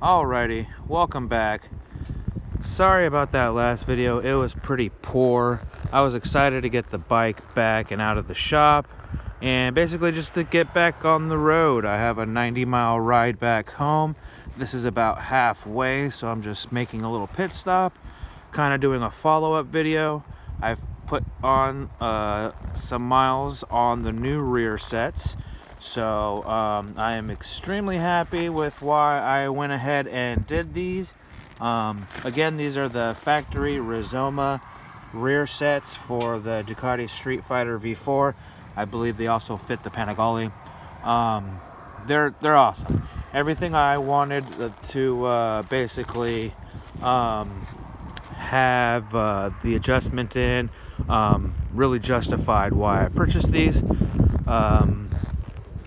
Alrighty, welcome back. Sorry about that last video, it was pretty poor. I was excited to get the bike back and out of the shop and basically just to get back on the road. I have a 90-mile ride back home. This is about halfway, so I'm just making a little pit stop, kind of doing a follow-up video. I've put on some miles on the new rear sets. So I am extremely happy with why I went ahead and did these. Again, these are the Factory Rizoma rear sets for the Ducati Streetfighter V4. I believe they also fit the Panigale. They're awesome. Everything I wanted to basically have the adjustment in really justified why I purchased these.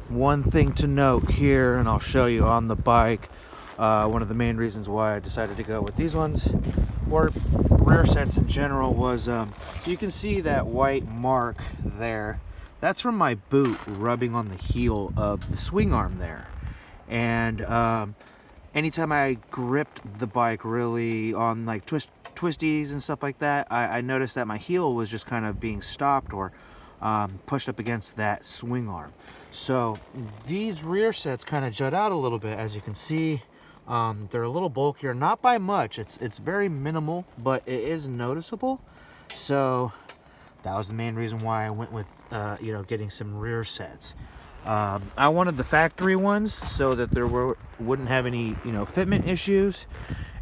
One thing to note here, and I'll show you on the bike, one of the main reasons why I decided to go with these ones, or rear sets in general, was you can see that white mark there. That's from my boot rubbing on the heel of the swing arm there. And anytime I gripped the bike really on like twisties and stuff like that, I noticed that my heel was just kind of being stopped or pushed up against that swing arm. So these rear sets kind of jut out a little bit, as you can see. They're a little bulkier, not by much. It's very minimal, but it is noticeable. So that was the main reason why I went with getting some rear sets. I wanted the factory ones so that there wouldn't have any fitment issues,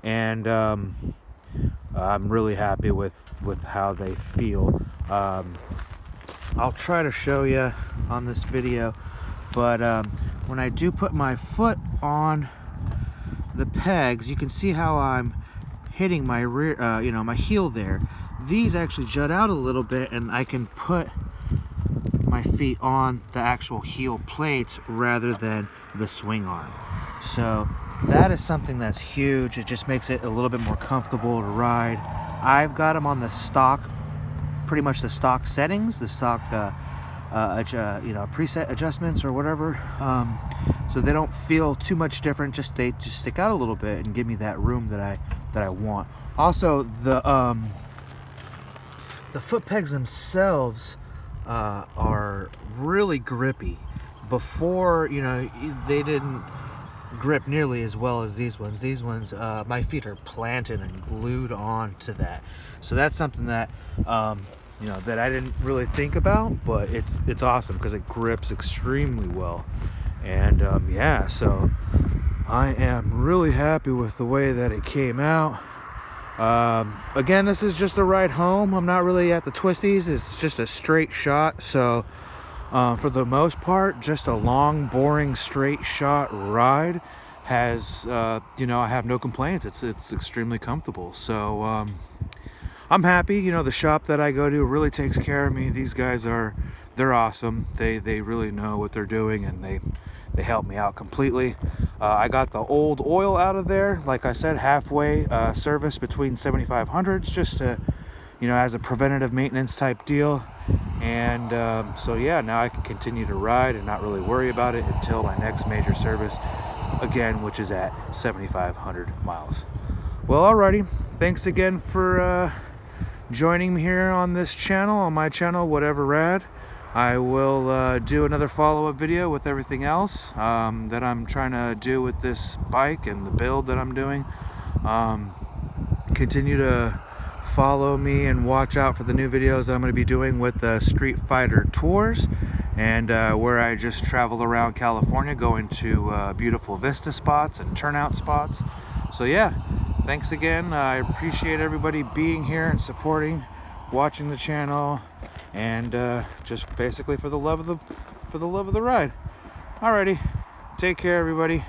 and I'm really happy with how they feel. I'll try to show you on this video, but when I do put my foot on the pegs, you can see how I'm hitting my rear, my heel there. These actually jut out a little bit, and I can put my feet on the actual heel plates rather than the swing arm. So that is something that's huge. It just makes it a little bit more comfortable to ride. I've got them on the stock, pretty much the stock settings, the stock preset adjustments or whatever, so they don't feel too much different. They just stick out a little bit and give me that room that I want. Also, the foot pegs themselves are really grippy. Before, they didn't grip nearly as well as these ones. These ones, my feet are planted and glued on to that. So that's something that that I didn't really think about, but it's awesome because it grips extremely well. And yeah, so I am really happy with the way that it came out. Again, this is just a ride home. I'm not really at the twisties. It's just a straight shot. So for the most part, just a long, boring, straight shot ride has, I have no complaints. It's extremely comfortable. So I'm happy. The shop that I go to really takes care of me. These guys they're awesome. They really know what they're doing, and they help me out completely. I got the old oil out of there, like I said, halfway service between 7,500s, just to, as a preventative maintenance type deal. And so yeah, now I can continue to ride and not really worry about it until my next major service, again, which is at 7,500 miles. Well, alrighty, thanks again for joining me here on this channel, on my channel, Whatever Rad. I will do another follow-up video with everything else that I'm trying to do with this bike and the build that I'm doing. Continue to follow me and watch out for the new videos that I'm going to be doing with the Street Fighter tours, and where I just travel around California going to beautiful vista spots and turnout spots. So yeah, thanks again. I appreciate everybody being here and supporting, watching the channel, and just basically for the love of the ride. Alrighty, take care, everybody.